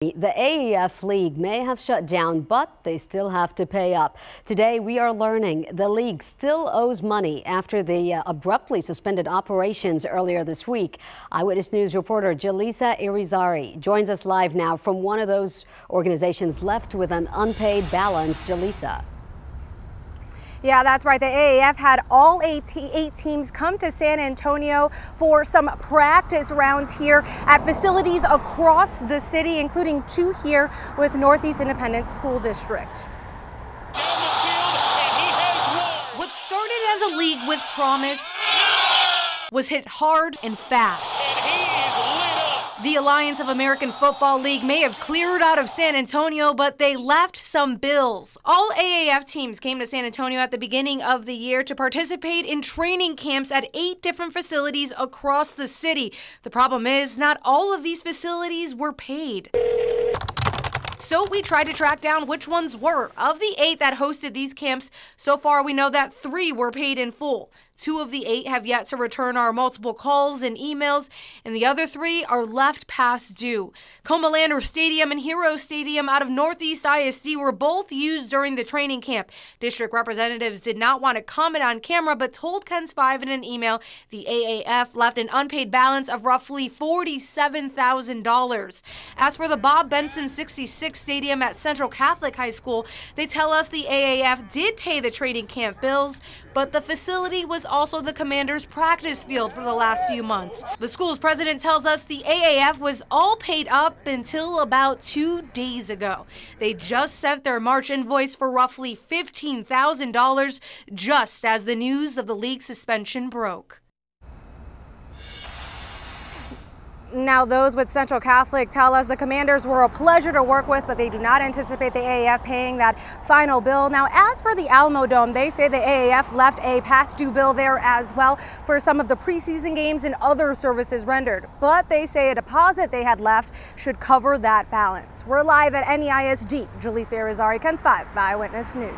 The AAF League may have shut down, but they still have to pay up. Today, we are learning the league still owes money after the abruptly suspended operations earlier this week. Eyewitness News reporter Jaleesa Irizarry joins us live now from one of those organizations left with an unpaid balance. Jaleesa. Yeah, that's right. The AAF had all eight teams come to San Antonio for some practice rounds here at facilities across the city, including 2 here with Northeast Independent School District. Down the field, and he has won. What started as a league with promise was hit hard and fast. And he is lit up. The Alliance of American Football League may have cleared out of San Antonio, but they left some bills. All AAF teams came to San Antonio at the beginning of the year to participate in training camps at 8 different facilities across the city. The problem is, not all of these facilities were paid. So we tried to track down which ones were. Of the 8 that hosted these camps, so far we know that 3 were paid in full. 2 of the 8 have yet to return our multiple calls and emails, and the other 3 are left past due. Comalander Stadium and Hero Stadium out of Northeast ISD were both used during the training camp. District representatives did not want to comment on camera, but told KENS 5 in an email the AAF left an unpaid balance of roughly $47,000. As for the Bob Benson 66 Stadium at Central Catholic High School, they tell us the AAF did pay the training camp bills, but the facility was also the Commanders' practice field for the last few months. The school's president tells us the AAF was all paid up until about 2 days ago. They just sent their March invoice for roughly $15,000 just as the news of the league suspension broke. Now, those with Central Catholic tell us the Commanders were a pleasure to work with, but they do not anticipate the AAF paying that final bill. Now, as for the Alamo Dome, they say the AAF left a past due bill there as well for some of the preseason games and other services rendered. But they say a deposit they had left should cover that balance. We're live at NEISD. Jaleesa Irizarry, KENS 5, Eyewitness News.